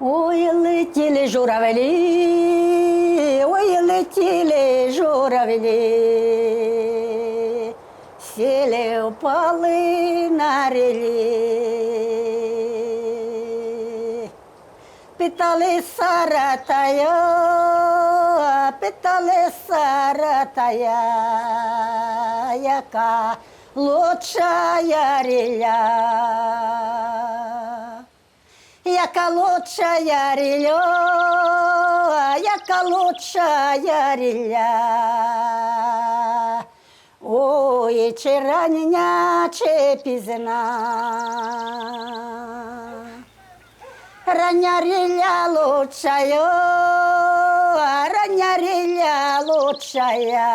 Ой, летіли журавлі, ой, летіли журавлі, сіли впали на рілі. Питали саратая, яка лучшая ріля. Яка лучшая ріля, яка лучшая ріля. Ой, чи рання, чи пізна. Рання ріля лучшая, рання ріля лучшая,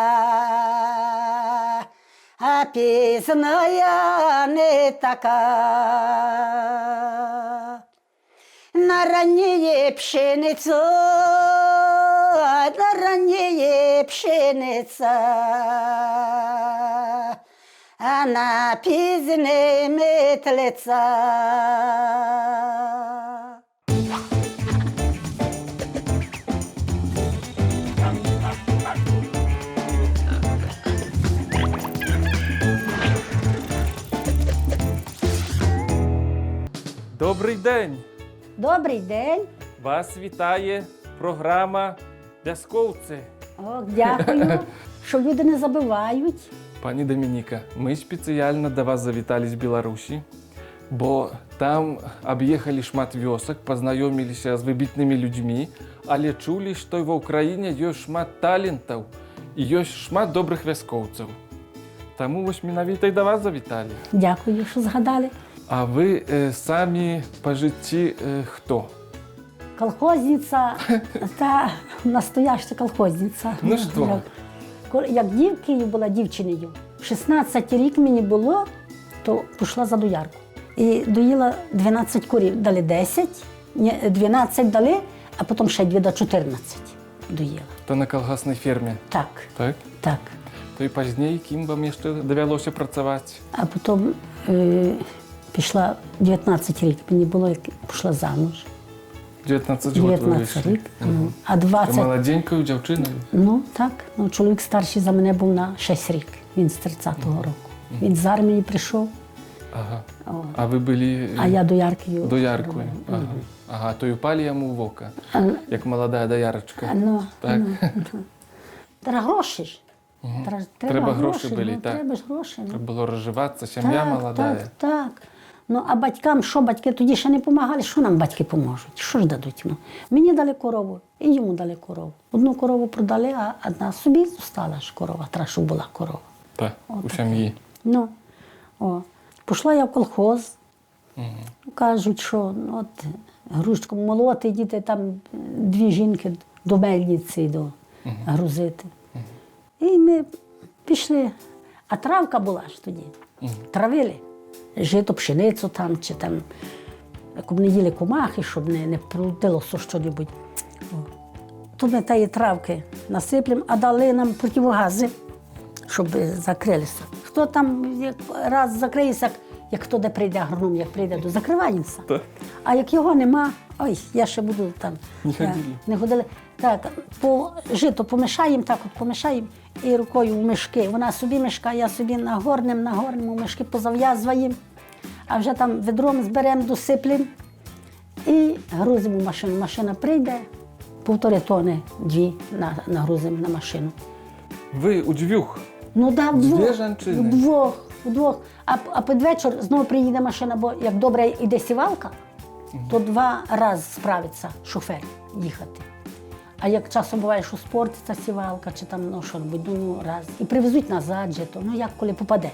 а пізная не така. На раннє пшениця, на раннє пшениця, а на пізне метлиця. Добрий день! Добрий день. Вас вітає програма «В'язковці». О, дякую, що люди не забувають. Пані Домініка, ми спеціально до вас завітали з Білорусі, бо там об'їхали шмат вёсок, познайомилися з вибітними людьми, але чули, що в Україні є шмат талентів і є шмат добрих в'язковців. Тому ось менавіта й до вас завітали. Дякую, що згадали. А ви самі по житті хто? Колхозниця та настояща колхозниця. Ну що? Як дівкою була дівчиною, 16 рік мені було, то пішла за доярку. І доїла 12 курів, дали 10, 12 дали, а потім ще 2 до 14 доїла. То на колгосній фермі? Так, Так? так. То і пізніше ким вам ще довелося працювати? А потім пішла 19 рік, мені було, як пішла замуж. 19 років 19 рік. Угу. А 20... Молоденькою дівчиною? Ну, так. Ну, чоловік старший за мене був на 6 рік. Він з 30-го року. Він з армії прийшов. Ага. О. А ви були А я дояркою. дояркою? Ага. Ага, то й упали йому в око, як молода доярочка. Ну, Так? Треба гроші ж. Треба гроші були, ну, так. Треба ж гроші. Ну. Треба було розживатися, сім'я молода. Так, так. Ну, а батькам, що батьки тоді ще не допомагали, що нам батьки поможуть? Що ж дадуть? Ну, мені дали корову, і йому дали корову. Одну корову продали, а одна собі zostaла ж корова, треба, щоб була корова. Так, у сім'ї. Ну, о. Пішла я в колхоз. Кажуть, що ну, от, грушку молоти, діти, там 2 жінки до мельниці грузити. І ми пішли. А травка була ж тоді. Травили. Жито, пшеницю там, чи там, як не їли комахи, щоб не пролетілося що-небудь. То ми тієї травки насиплемо, а дали нам противогази, щоб закрилися. Хто там раз закриється, як хто де прийде агроном, як прийде, то закриваємося. Так. А як його нема, ой, я ще буду там. Не ходили. Не ходили. Так, жито помішаємо, так от помішаємо, і рукою в мішки. Вона собі мішка, я собі нагорнемо, мішки позав'язуємо, а вже там ведром зберемо, досиплемо і грузимо в машину. Машина прийде, 1,5 тони, 2 нагрузимо на машину. Ви удвох? Ну так, Дві жінки? Вдвох. А під вечір знову приїде машина, бо як добре йде сівалка, то 2 рази справиться шофер їхати. А як часом буває, що спортиться сівалка, чи там ну, що-небудь, ну раз. І привезуть назад же, то, ну як коли попаде.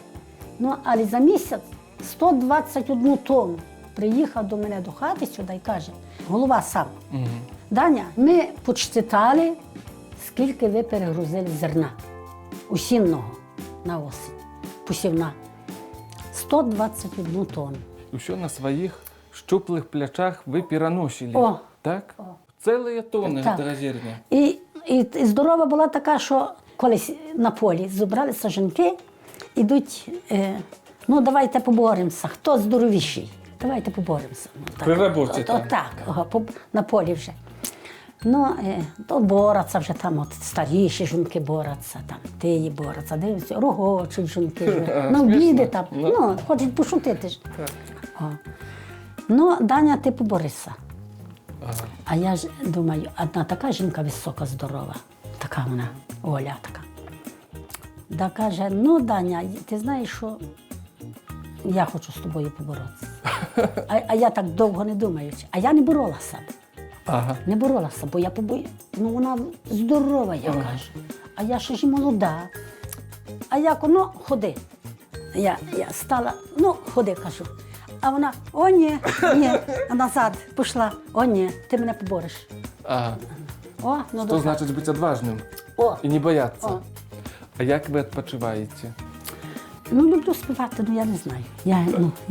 Ну, але за місяць 121 тонну приїхав до мене до хати сюди і каже, голова сам, Даня, ми підсчитали, скільки ви перегрузили зерна осінного на осінь, посівна. 121 тонну. І все на своїх щуплих плечах ви переносили, О. так? Цілі тонни Так. зерня. І здорова була така, що колись на полі зібралися жінки, ідуть, ну давайте поборемося, хто здоровіший. давайте поборемося. Ну, так. При роботі там. Так, на полі вже. Ну, то борються вже там, от старіші жінки борються, там, тиї борються, дивляться, рогочуть жінки. Ну, біди там, ну, хочуть пошутити ж. О. Ну, Даня, ти поборися. А я ж думаю, одна така жінка висока, здорова, така вона, Оля така. Да каже, ну, Даня, ти знаєш, що я хочу з тобою поборотися. А я так довго не думаю. А я не боролася. Ага. Не боролася, бо я побою. Ну, вона здорова, я кажу. А я ще ж і молода. А я кажу, ну, ходи. Я стала, ну, ходи, кажу. А вона, о, ні, назад пішла. О, ні, ти мене побореш. Ага. О, ну, Що добре. значить бути відважним О, і не боятися? О. А як ви відпочиваєте? ну, люблю співати, ну, я не знаю. Я,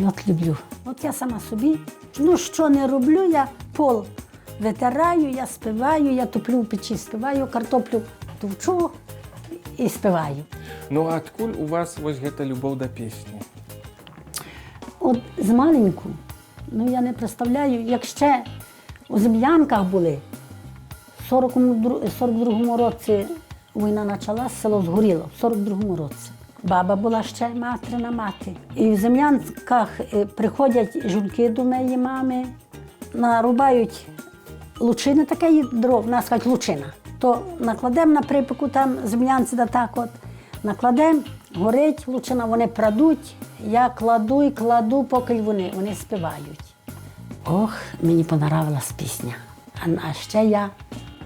от люблю. От я сама собі, ну, що не роблю, я пол витираю, я співаю, я топлю в печі, співаю, картоплю товчу і співаю. Ну, а откуль у вас ось ця любов до пісні? От з маленьку, ну я не представляю, як ще у Зем'янках були, в 42-му році війна почалась, село згоріло, в 42-му році. Баба була ще материна мати. І в Зем'янках приходять жінки до неї, мами, нарубають лучини, таке дров, у нас кажуть лучина. То накладемо на припеку, там землянці да так от, накладемо, горить лучина, вони прадуть, я кладу і кладу, поки вони співають. Ох, мені понравилась пісня. А ще я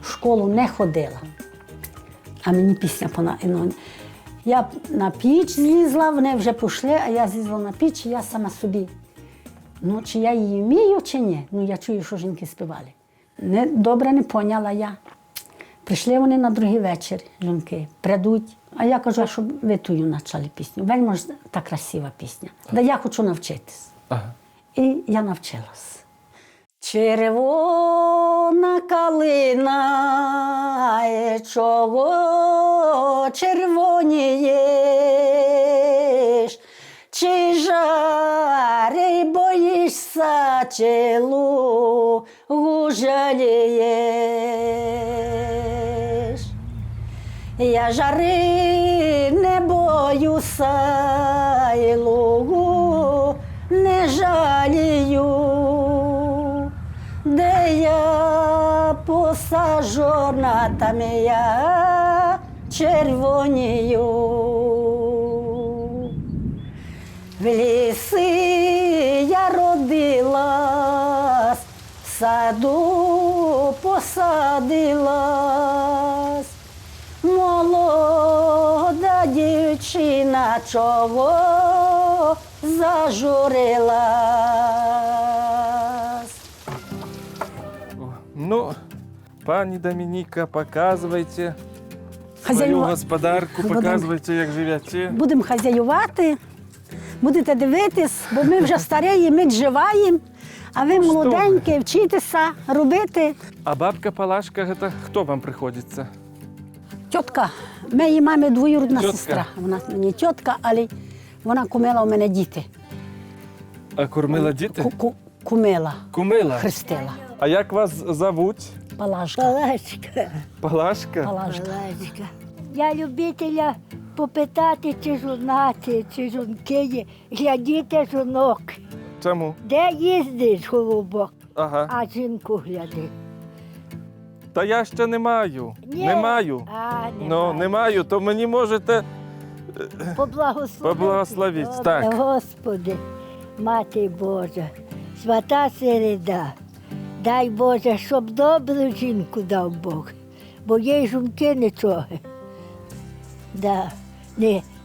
в школу не ходила, а мені пісня понравилась. Я на піч злізла, вони вже пішли, а я злізла на піч, і я сама собі. Ну, чи я її вмію, чи ні? Ну, я чую, що жінки співали. Добре не поняла я. Прийшли вони на другий вечір, жінки, прийдуть. А я кажу, щоб ви тую почали пісню. Вельми ж та красива пісня. Да я хочу навчитись. Ага. І я навчилась. Червона калина, чого червонієш? Чи жари боїшся, чи лугу жалієш? Я жари не боюся, і лугу не жалію. Де я посажена, там я червонію. В ліси я родилась, в саду посадилась. Молода дівчина, чого зажурилась. Ну, пані Домініка, показуйте свою Хазяюва- господарку, Будемо- показуйте, як живете. Будемо хазяювати, будете дивитись, бо ми вже старі, ми дживаємо, а ви Ну, молоденькі, вчитеся робити. А бабка Палашка, це хто вам приходиться? Тітка, моєї мами двоюрідна Тітка. сестра. Вона мені тітка, але вона кумила у мене діти. А кормила діти? Кумила, Кумила. хрестила. А як вас зовуть? Палашка. Палачка, Палашка? Палашка. палачка. Я любителя попитати, чи жонати, чи жонки є. Глядіте жінок. Чому? Де їздиш, голубок, Ага. а жінку гляди. Та я ще не маю. Ні. Не маю. А, Ну, не маю, то мені можете. Поблагословіть, Добре, так. Господи, Мати Божа, свята середа, дай Боже, щоб добру жінку дав Бог, бо є жінки нічого. Да.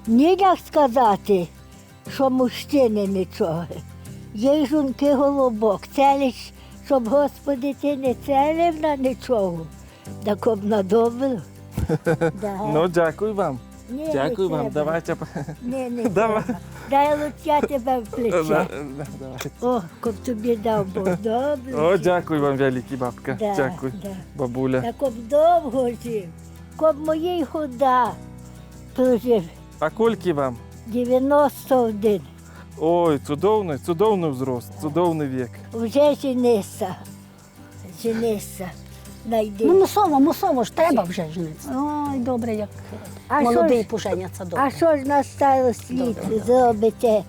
Не як сказати, що мужчини нічого. Є жінки голубок, целиш, щоб, Господи, ти не целив на нічого, так об на добру. Да. Ну, дякую вам. Ні, не Дякую вам. треба. Давайте. Не Давай. треба. Дай луця тебе в плече. Давайте. О, коб тобі дав Бог добре. О, дякую вам, великий бабка. Да, Дякую, да. бабуля. Та коб довго жив, коб моїй хода прожив А кольки вам? 91. Ой, цудовний взрост, цудовний вік. Вже женися. Женися. Найди. Ну, мусово ж треба вже жениться. Ой, добре, як А молодий що ж- поженяться А добре. що ж на старость літ Добре. зробите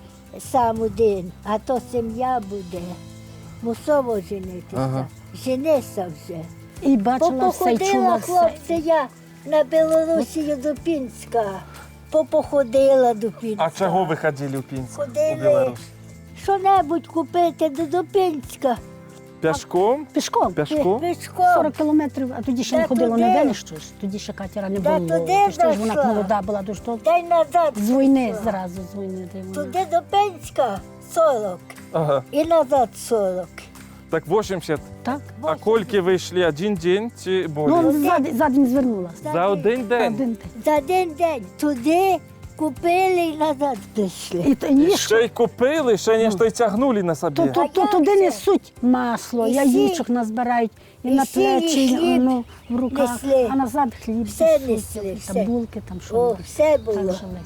сам один, а то сім'я буде. Мусово женитися. Ага. Женися вже. І бачила все, і чула Попоходила, все. хлопці, я на Білорусію до Пінська. Попоходила до Пінська. А чого ви ходили у Пінськ? У Ходили. Білорусь? Що-небудь купити до Пінська. Пішком? Пішком. Пішком? Пішком. 40 кілометрів, а тоді ще не Та ходило туди. ніде щось. Тоді ще катера не Та було. туди Ти ж вона зайшла. молода була, дуже то Дай назад. з війни зразу, з війни. де вона. Туди до Пінська 40. Ага. І назад 40. Так 80. Так? А кольки ви йшли? Один день чи більше? Ну, за день звернулася. За один день? Один день. За один день туди купили і назад прийшли. І, і Ще й купили, ще не що й тягнули на собі. То як туди це? несуть масло, І яєчок назбирають, і і на сіль, і плечі, хліб ну, в руках, несли. а назад хліб, Все несуть, несли, там все. булки, там що. О, все Так було. жили.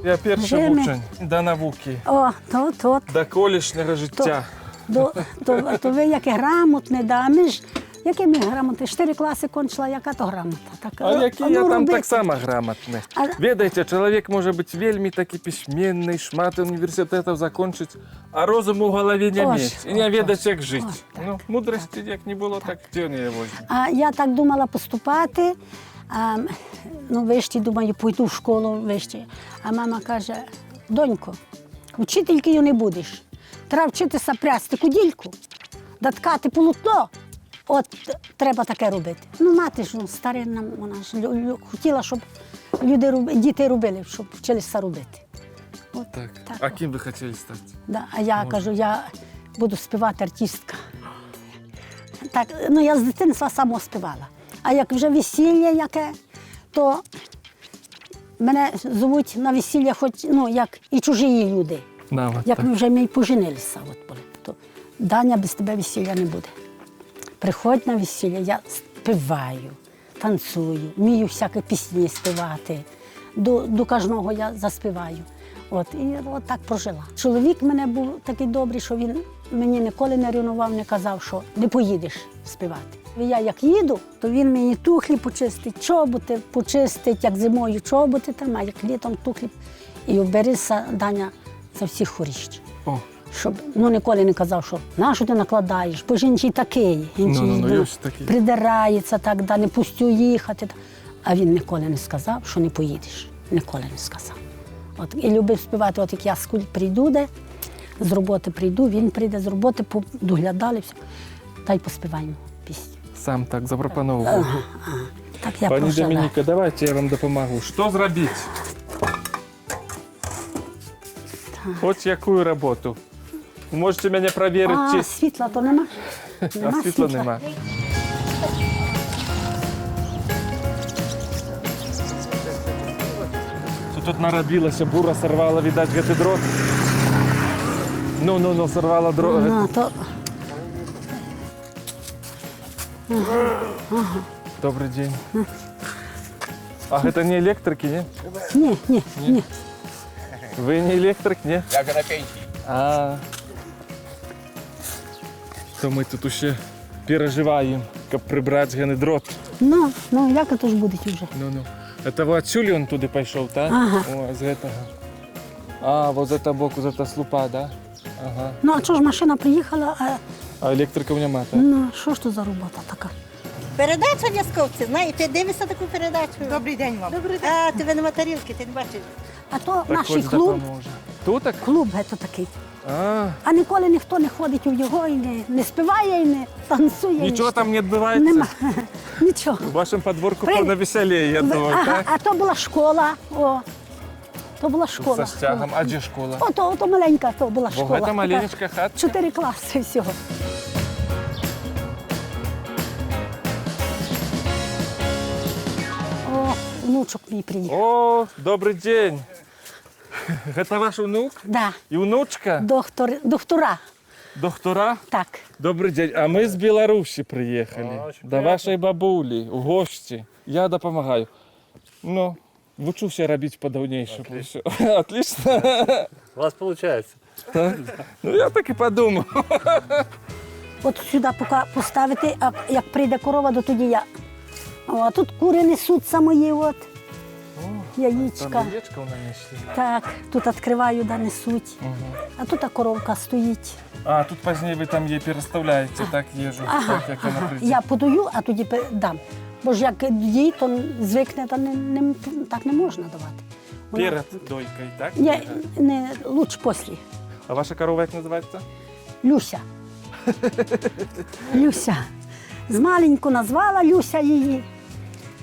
Я перший Жили. учень до науки, О, то, до колишнього життя. то ви яке грамотне, да, ми ж, яке ми грамотне, 4 класи кончила, яка то грамота. Так, А який ну, я там робити. так само грамотний. А- Ведаєте, чоловік може бути вельми такий письменний, шмат університетів закінчить, а розуму в голові не Ось, мати. І не ось, ведать, ось, як жити. ось, так, Ну, мудрості як не було, так де не возьме. А я так думала поступати, а, ну, вишті, думаю, пойду в школу вишті. А мама каже, донько, вчителькою не будеш. Треба вчитися прясти кудільку, ткати полотно. От треба таке робити. Ну, мати ж, ну, старинна, вона ж хотіла, щоб діти робили, щоб вчилися робити. От, Так. так А от. ким ви хотіли стати? Да, а я кажу, я буду співати артистка. Так, ну я з дитинства само співала. А як вже весілля яке, то мене звуть на весілля, хоч ну, як і чужі люди. Да, от Як так. ми вже ми й поженилися. От, були, то Даня, без тебе весілля не буде. Приходь на весілля, я співаю, танцюю, вмію всякі пісні співати. До кожного я заспіваю. От, і от так прожила. Чоловік мене був такий добрий, що він мені ніколи не ревнував, не казав, що не поїдеш співати. Я як їду, то він мені тухлі почистить, чоботи почистить, як зимою чоботи, там, а як літом тухлі. І оберися, Даня, за всіх хоріщ. О, Щоб ну, ніколи не казав, що на що ти накладаєш, бо ж інший такий, інший Ну, є ж такий. придирається, так, да, не пустю їхати. А він ніколи не сказав, що не поїдеш. Ніколи не сказав. От, і любив співати, от як я прийду, де, з роботи прийду, він прийде з роботи, доглядали, все, та й поспіваємо пісню. сам так запропонував. Так я Пані прожила. Домініка, давайте я вам допомогу. Що зробити? Хоч яку роботу. Можете мене перевірити, А чи світла то нема? а світла нема. Тут наробилося, бура сорвала, видать, гэтый дрот. Ну, сорвала дрот. Ну, то Добрий день. А гэта не електрики, не? ні. Ви не електрик, не? Я вже на пенсії. А. То ми тут ще переживаємо, як прибрати гэний дрот. Ну, як то ж буде вже? Ну. Это вот отсюда он туди пішов, так? Ага. О, з этого. А, вот з этого боку, з этого слупа, да? Ага. Ну, а чого ж машина приїхала, А електриків нема, так? ну, що ж то за робота така? Передача Лясковці, знаєте, дивишся таку передачу? Добрий день вам. Добрий день. А, тебе нема тарілки, ти не бачиш. А то Так наш хоч клуб, допоможе. Тут так? клуб гето такий. А, А ніколи ніхто не ходить у його і не співає, і не танцює. нічого там не відбувається? Нема. Нічого. В вашому подворку При- повно веселее, я думаю, Ага, так? а то була школа. О, то була школа. Со стягом. А де школа? Ото маленька то була Бо школа. це маленька хатка. 4 класи всього. О, внучок мій приїхав. О, добрий день. Це ваш внук Да, і внучка? доктора. Доктора? Так. Добрий день. А ми з Білорусі приїхали. До вашої бабулі, у гості. Я допомагаю. Ну, вучуся робити по-давнейшему. Все. Отлично. У вас получается. Так? Ну я так і подумав. От сюди поки поставити, а як прийде корова, то тоді я. О, а тут кури несуться мої, от. Яєчка. Там яєчка вона несли. Так, тут відкриваю, да несуть. А тут коровка стоїть. А, тут пізніше ви там її переставляєте, так, їжу, Ага, так, як вона ага. прийде. Я подаю, а тоді дам. Бо ж як їй, то звикне, то так не можна давати. Вона- Перед дойкою, так? Ні, не, лучше після. А ваша корова як називається? Люся. Люся. З маленьку назвала Люся її.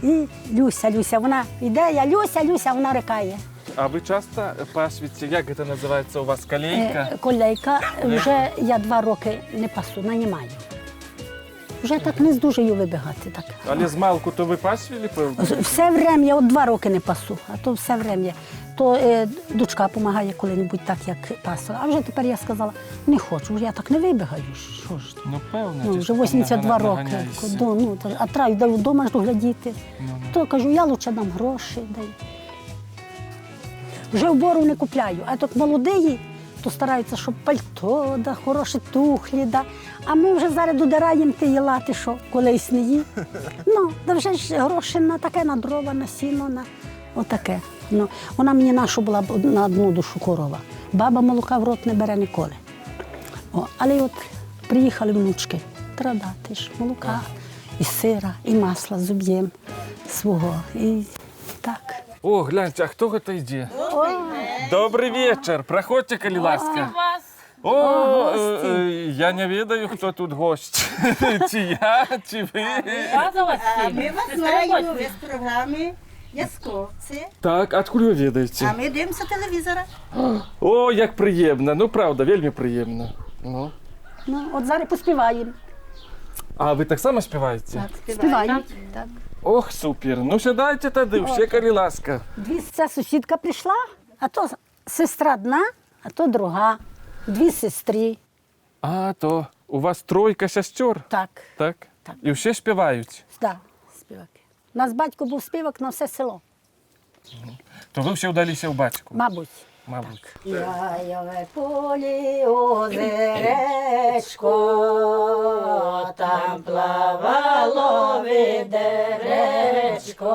І Люся. Вона йде, я Люся, вона рикає. А ви часто пасвіться, як це називається у вас, колейка? Колейка, вже я 2 роки не пасу, нанімаю. Вже так не здужаю вибігати. Так. Але з малку то ви пасвілі, певно? Все врем'я, от 2 роки не пасу, а то все врем'я. То дочка допомагає коли-небудь так, як пасла. А вже тепер я сказала, не хочу, вже я так не вибігаю. Що ж? Ну, певно. Ну, ти вже ж там 82 роки. наганяєшся. А треба вдома ж доглядіти. Ну. То кажу, я лучше дам гроші. Дай. Вже вбору не купляю, а так молодий, то стараються, щоб пальто, да, хороші тухлі. Да. А ми вже зараз додираємо ті лати, що колись не їв. Ну, да вже ж гроші на таке, на дрова, на сіно, на отаке. Ну, вона мені нашу була на одну душу корова. Баба молока в рот не бере ніколи. О, але от приїхали внучки, треба дати ж молока, і сира, і масла зуб'єм свого. І так. О, гляньте, а хто це йде? Добрий вечір, проходьте, коли ласка. О, я не відаю, хто тут гость. Чи я, чи ви. А ми вас знаємо, ви з програми Ясковці. Так, откуда ви А відаєте? ми дивимося телевізора. О, як приємно. Ну, правда, вельми приємно. Ну. Ну, от зараз поспіваємо. А ви так само співаєте? Співаємо. Так. Ох, супер. Ну, сідайте тоді, ще, коли ласка. Ця сусідка прийшла, а то сестра одна, а то друга. 2 сестри. А, то у вас 3 сестер, Так, так? Так. І всі співають. да, співаки. У нас батько був співак на все село, То ви всі вдалися в батьку, мабуть. мабуть. Яйове полі озеречко, там плавало відеречко.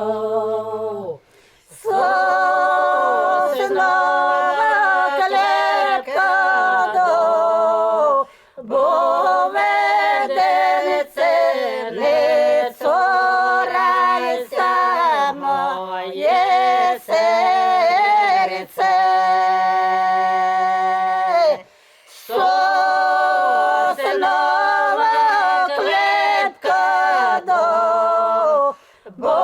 Соснова клепка до, бо ведениця не цурайся моє серце. Соснова клепка до, бо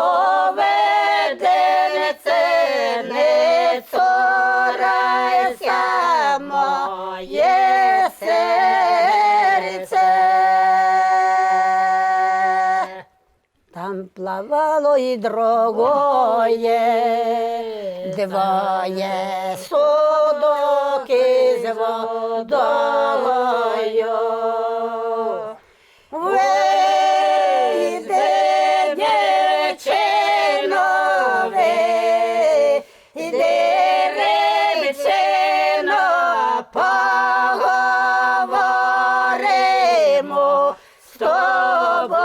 ведениця не цурайся моє серце. Там плавало і другое, двоє судок із водою. Вийди, дівчино, вийди, рибчино, поговоримо з тобою.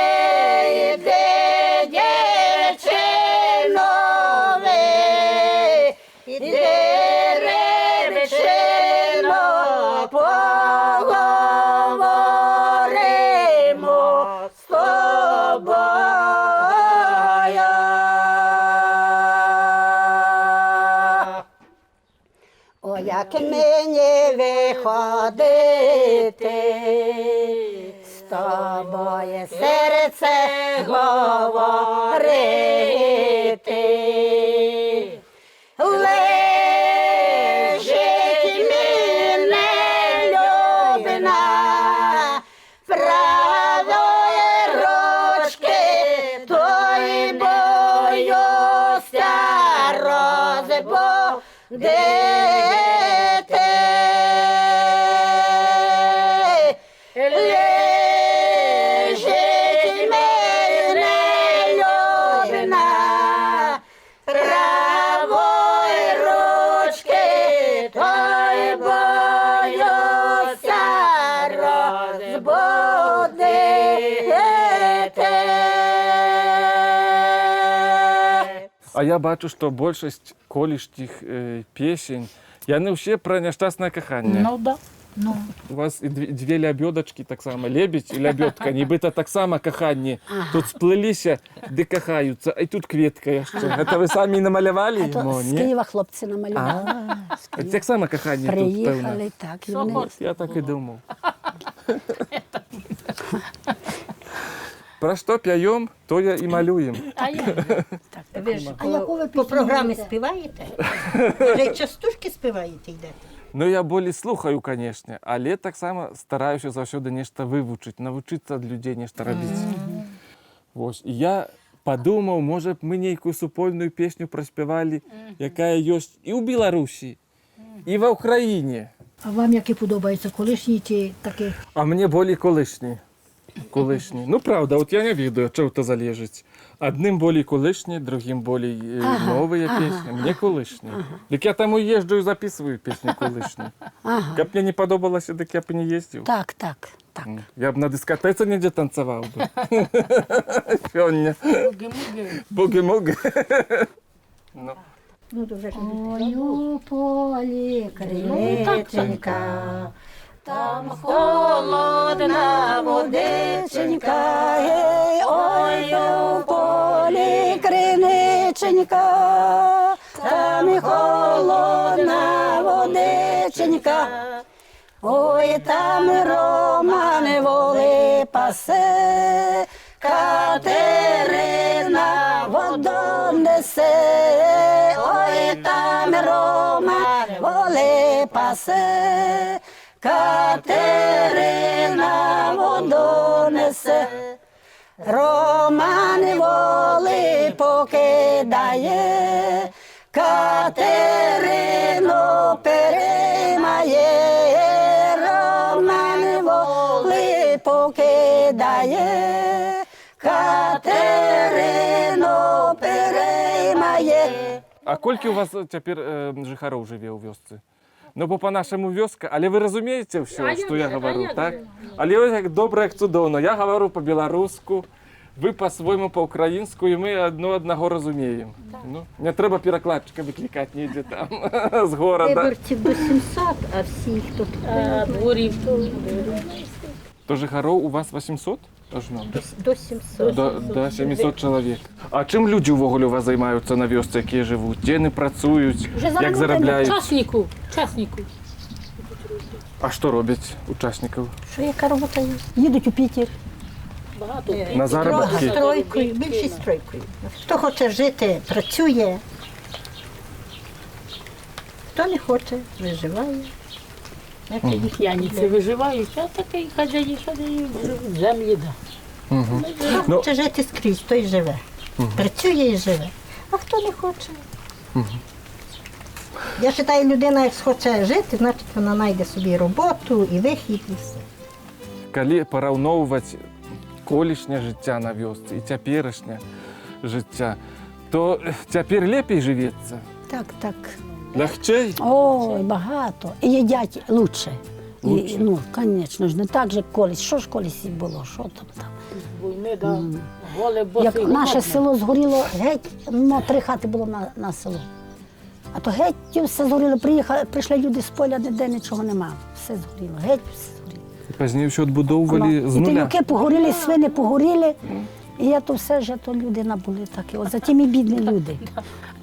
Вийди, дівчино, вийди, рибчино, поговоримо з тобою. О, як мені виходити, з тобою серце говорити. Лежить мене любна, правої ручки, той боюся розбудити. Лежить А я бачу, що більшість колишніх пісень, вони всі про нещасне кохання. Ну да. Ну, У вас і дві лебедочки, так само, лебедь і лебедка, нібито так само кохання. Тут сплелися, де кохаються, а й тут квітка ще. Це ви самі намалювали? А то Ну, з ні? Києва хлопці намалювали. А так само кохання тут, певно. Приїхали, так. І що вони... хочете. Я так і думав. Про що п'ємо, то я і малюємо. А я Ви ж А яку ви по пісню програмі любите? співаєте? Вже частушки співаєте йдете? Ну, я більше слухаю, звісно, але так само стараюся завжди нещо вивчити, навчитися від людей нещо робити. Ось. І я подумав, може б ми ніяку супольну пісню проспівали, яка є і у Білорусі, і в Україні. А вам які подобаються колишні чи такі? А мені більше колишні. Колишні. Ну, правда, от я не відаю, чого це залежить. Одним більше колишні, другим більше нові пісні. Мені колишні. Так я там і їжджу і записую пісні колишні. Як мені не подобалося, так я б не їздив. Так, так, так. Я б на дискотеці ніде танцював би. Сьогодні. Буги-муги. Ну. Ну, то вже ж Ой, у полі криниченька, там холодна водиченька, гей, ой, у полі криниченька, там холодна водиченька, ой, там Роман воли пасе, Катерина воду несе, ой, там Роман воли пасе, Катерина воду несе. Роман воли покидає, Катерину переймає, Роман воли покидає, Катерину переймає. А кольки у вас тепер жихаров живе у вёсці? Ну, бо по-нашому вёска, але ви розумієте все, що я говорю, так? Але ось як добре, як чудовно. Я говорю по-білоруську, ви по-своєму по-українську, і ми одного розуміємо. Ну, не треба перекладчика викликати ніде там, з города. виборців до 700, а всі, хто тут дворів. То жихаров у вас 800? до 700. До 700 чоловік. А чим люди ввогуле у вас займаються на вёсці, які живуть? Де вони працюють, як заробляють? Часнику. А що роблять учасників? Що яка робота є? Їдуть у Пітер. Багато. На заробітки? Стройкою, більшість стройкою. Хто хоче жити, працює. Хто не хоче, виживає. П'яниці виживають, а такий хазяї землі, да. Хто хоче жити скрізь, той живе. Працює і живе. А хто не хоче? Я вважаю, людина, як хоче жити, значить вона знайде собі роботу і вихід, і все. Коли порівнювати колишнє життя на вёсці і теперішнє життя, то тепер ліпше живеться? Так, так. Легче? Ой, багато. І їдять лучше. Лучше? І, ну, звісно ж, не так же колись. Що ж колись і було, що там там. Війни, да. Голе, босий, Як наше голодний. село згоріло, геть, ну, 3 хати було на село. А то геть все згоріло, прийшли люди з поля, ніде нічого нема. Все згоріло, геть все згоріло. Пізніше ще відбудовували з І нуля. телюки погоріли, свини погоріли. І я то все ж, то люди набули такі. От затім і бідні люди.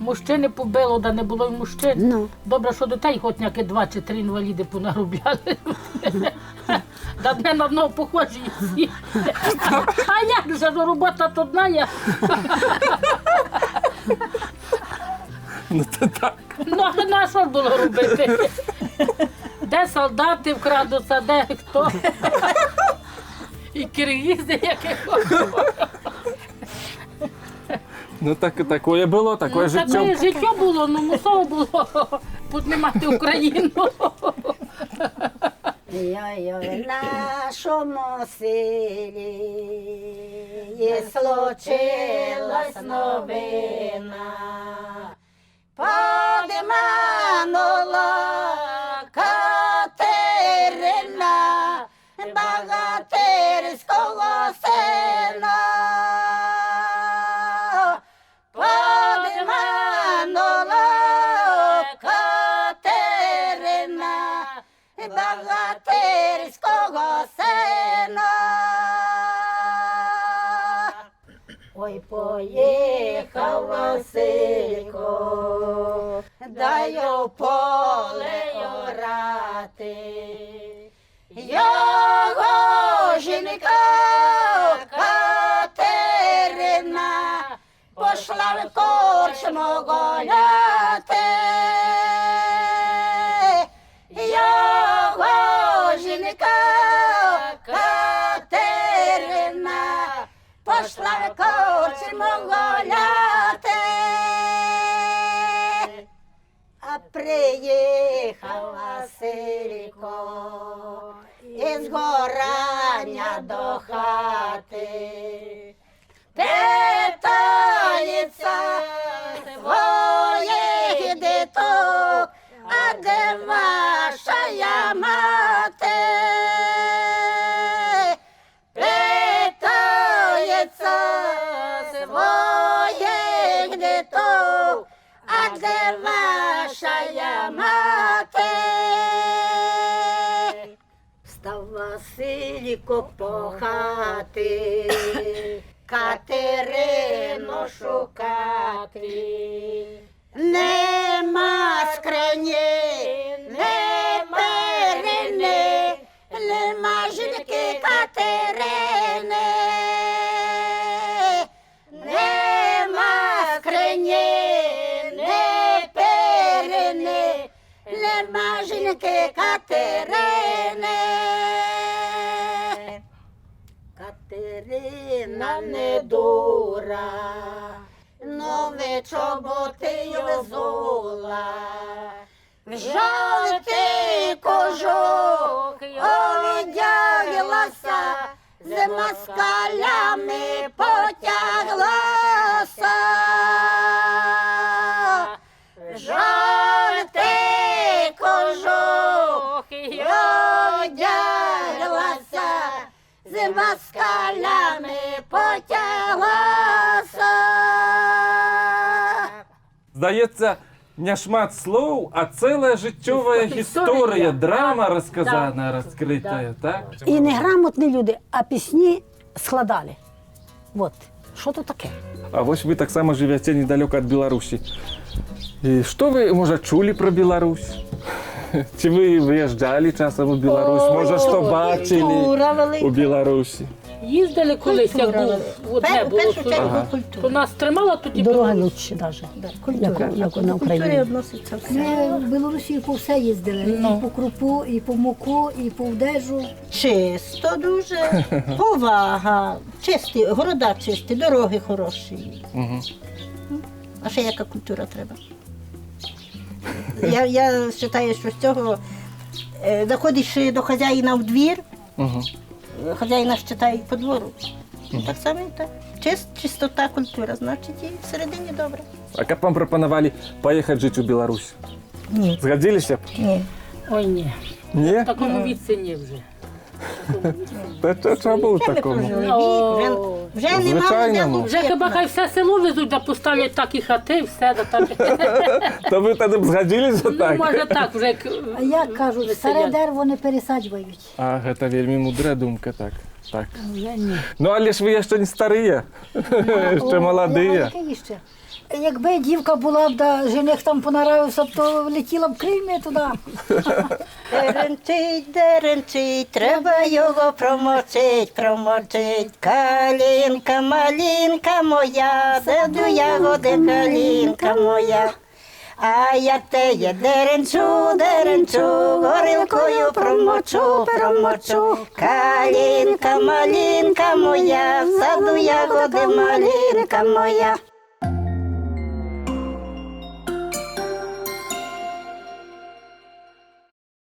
Мужчини побило, да не було й мужчин. Ну. Добре, що дітей хоч няки 2 чи 3 інваліди понаробляли. Да не на одного похожі всі. А як же, ну робота то одна є. Ну, це так. Ну, а на що було робити? Де солдати вкрадуться, де хто? І киргизи, яке хочуть. Ну, таке було, таке життя. Таке життя було, ну мусово було піднімати Україну. Ой-ой, в нашому селі є случилась новина. Подманула Катерина багатирського сина. Подманула богатирського сина. Ой, поїхав Василько, даю поле орати. Його жінка Катерина пошла в корчму гуляти. Його жінка Катерина пошла в корчму гуляти. А приїхав Василько із горання до хати. Питається своїх діток, а де ваша мати? Питається своїх діток, а де ваша мати? Став Василько по хати, Катерину шукати. Нема скрині, не перини, нема жінки Катерини. Нема скрині, не перини, нема жінки Катерини. Катерина не дура, нові чоботи й взула. В жовтий кожух одяглася, з москалями потяглася. В жовтий кожух одяглася, з москалями потяглася. Здається, не шмат слов, а ціла життєва історія, драма розказана, розкрита, так? І неграмотні люди, а пісні складали. От, що то таке? А ось ви так само живете недалеко від Білорусі. І що ви, може, чули про Білорусь? Чи ви виїжджали часом у Білорусь? Може, що бачили у Білорусі? Їздили колись, як був, одне було першу тут. чергу То культура. нас тримала тоді. Дорога лучше навіть, як на Культурі Україні. відноситься все. Ми в Білорусі по все їздили. І по крупу, і по муку, і по вдежу. Чисто дуже, повага, чисті, города чисті, дороги хороші. Угу. А ще яка культура треба? Я вважаю, що з цього заходиш до хазяїна в двір, Угу. хазяїна вважають по двору. Так само і так. Чистота, культура, значить і всередині добре. А як вам пропонували поїхати жити у Білорусь? Ні. Згодилися б? Ні. Ой, ні. Ні? В такому віці ні вже. Та чому Вже ми такому? прожили О. вік, вже немає Звичайно, де ну. Вже хіба хай все село везуть, да поставлять такі хати, все, да там. То ви тоді б згодилися Ну, так? може так, вже як... А як кажуть, старе веселять. дерево не пересаджують. А, це вельми мудра думка, так. Так. Вже ні. Ну, але ж ви ще не старі, ще молоді. Яке ще? Якби дівка була б, да жених там понаравився б, то летіла б крильми туди. Деренчить, треба його промочить. Калинка, малинка моя, саду ягоди, калинка моя. А я теє деренчу, горілкою промочу. Калинка, малинка моя, в саду ягоди, малинка моя.